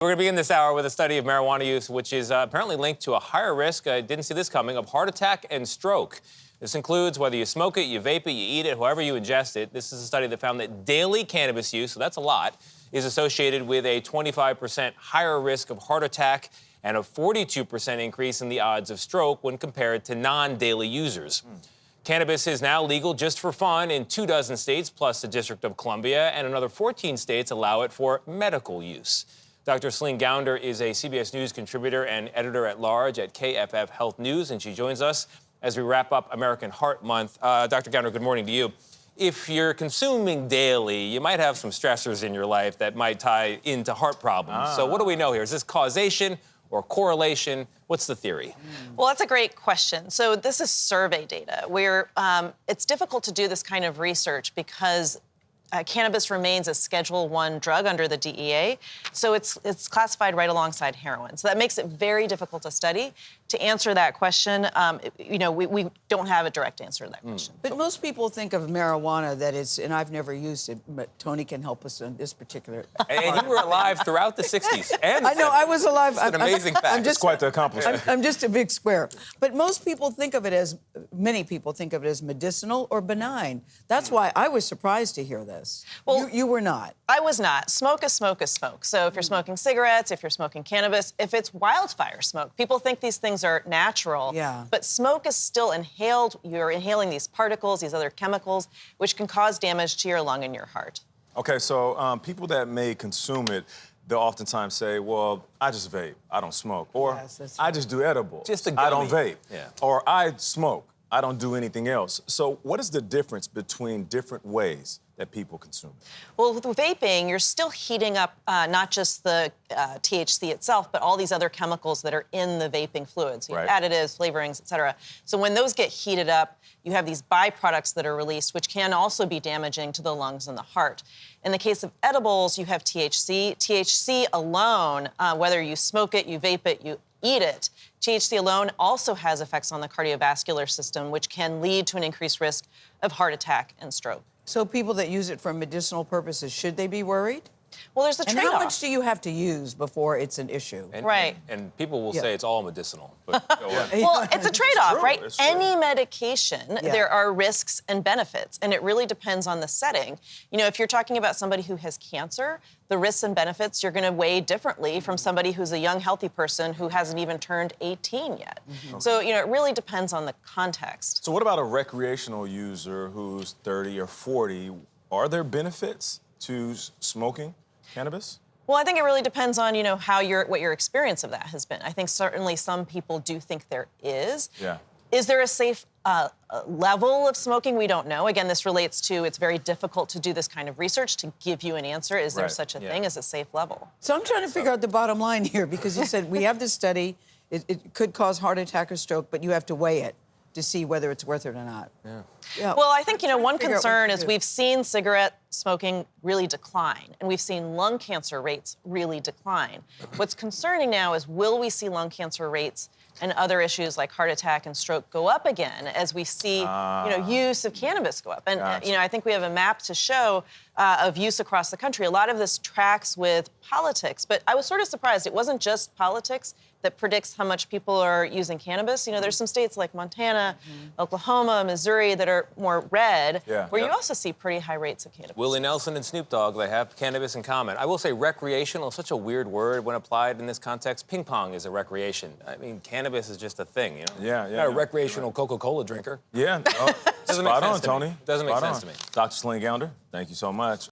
We're going to begin this hour with a study of marijuana use, which is apparently linked to a higher risk, I didn't see this coming, of heart attack and stroke. This includes whether you smoke it, you vape it, you eat it, however you ingest it. This is a study that found that daily cannabis use, so that's a lot, is associated with a 25% higher risk of heart attack and a 42% increase in the odds of stroke when compared to non-daily users. Cannabis is now legal just for fun in 24 states, plus the District of Columbia, and another 14 states allow it for medical use. Dr. Celine Gounder is a CBS News contributor and editor-at-large at KFF Health News, and she joins us as we wrap up American Heart Month. Dr. Gounder, good morning to you. If you're consuming daily, you might have some stressors in your life that might tie into heart problems. So what do we know here? Is this causation or correlation? What's the theory? Well, that's a great question. So this is survey data where it's difficult to do this kind of research because cannabis remains a Schedule I drug under the DEA, so it's classified right alongside heroin. So that makes it very difficult to study. To answer that question, we don't have a direct answer to that question. But most people think of marijuana that it's, and I've never used it, but Tony can help us on this particular. And you were alive throughout the 60s and the I know, 70s. I was alive. It's an amazing fact. It's quite the accomplishment. I'm just a big square. But most people think of it as, many people think of it as medicinal or benign. That's why I was surprised to hear this. Well, you were not. I was not. Smoke is smoke is smoke. So if you're smoking cigarettes, if you're smoking cannabis, if it's wildfire smoke, people think these things are natural. Yeah. But smoke is still inhaled. You're inhaling these particles, these other chemicals, which can cause damage to your lung and your heart. Okay, so people that may consume it, they'll oftentimes say, well, I just vape, I don't smoke. Or Yes, I just do edible, Just a I don't gummy. vape. Yeah. Or I smoke, I don't do anything else. So what is the difference between different ways that people consume it? Well, with vaping, you're still heating up not just the THC itself, but all these other chemicals that are in the vaping fluids, Right. additives, flavorings, et cetera. So when those get heated up, you have these byproducts that are released, which can also be damaging to the lungs and the heart. In the case of edibles, you have THC. THC alone, whether you smoke it, you vape it, you eat it, THC alone also has effects on the cardiovascular system, which can lead to an increased risk of heart attack and stroke. So people that use it for medicinal purposes, should they be worried? Well, there's a And trade-off. how much do you have to use before it's an issue? Right. And people will Yeah. say it's all medicinal. But go on. Well, it's a trade-off, true, right? it's true. Any medication, Yeah. there are risks and benefits, and it really depends on the setting. You know, if you're talking about somebody who has cancer, the risks and benefits you're going to weigh differently from somebody who's a young, healthy person who hasn't even turned 18 yet. So, you know, it really depends on the context. So what about a recreational user who's 30 or 40? Are there benefits to smoking cannabis? Well, I think it really depends on, what your experience of that has been. I think certainly some people do think there is. Yeah. Is there a safe level of smoking? We don't know. Again, this relates to it's very difficult to do this kind of research to give you an answer. Is there Right. such a Yeah. thing as a safe level? So I'm trying to figure out the bottom line here, because you said we have this study, it could cause heart attack or stroke, but you have to weigh it to see whether it's worth it or not. Yeah. Well, I think, I'm trying to one figure out what concern to is do. we've seen cigarette smoking really decline, and we've seen lung cancer rates really decline. What's concerning now is, will we see lung cancer rates and other issues like heart attack and stroke go up again as we see, use of cannabis go up? And, Gotcha. I think we have a map to show of use across the country. A lot of this tracks with politics, but I was sort of surprised. It wasn't just politics that predicts how much people are using cannabis. There's some states like Montana, Oklahoma, Missouri that are more red, Yeah. where you Yep. also see pretty high rates of cannabis. Willie Nelson and Snoop Dogg, they have cannabis in common. I will say recreational is such a weird word when applied in this context. Ping pong is a recreation. I mean, cannabis is just a thing, Yeah, Not yeah. a recreational Coca-Cola drinker. Yeah. Doesn't make Spot sense on, to me. Tony. Doesn't make Spot sense on. to me. Dr. Celine Gounder, thank you so much.